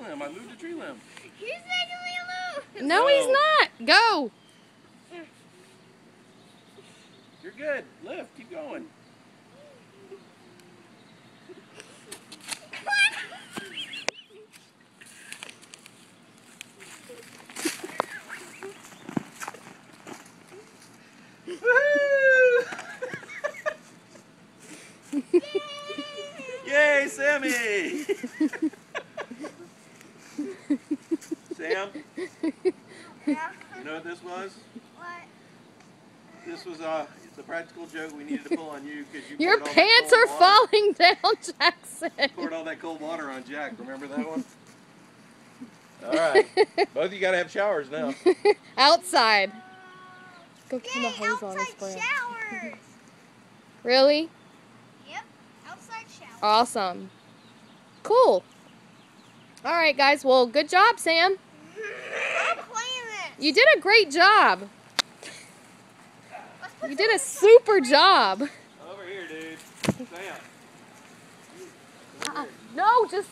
limb. I moved the tree limb. He's making me alone. No, he's not. Go. You're good. Lift. Keep going. Yay, Sammy! Sam? Yeah. You know what this was? What? This was the practical joke we needed to pull on you because you Your poured all pants that are cold water. falling down, Jackson. Poured all that cold water on Jack. Remember that one? All right. Both of you got to have showers now. Outside. Go turn the Yay, hose on and outside spray it. showers. Really? Yep, outside showers. Awesome. Cool. All right, guys. Well, good job, Sam. I'm playing this. You did a great job. Let's put You did a some- super job. Over here, dude. Sam. No, just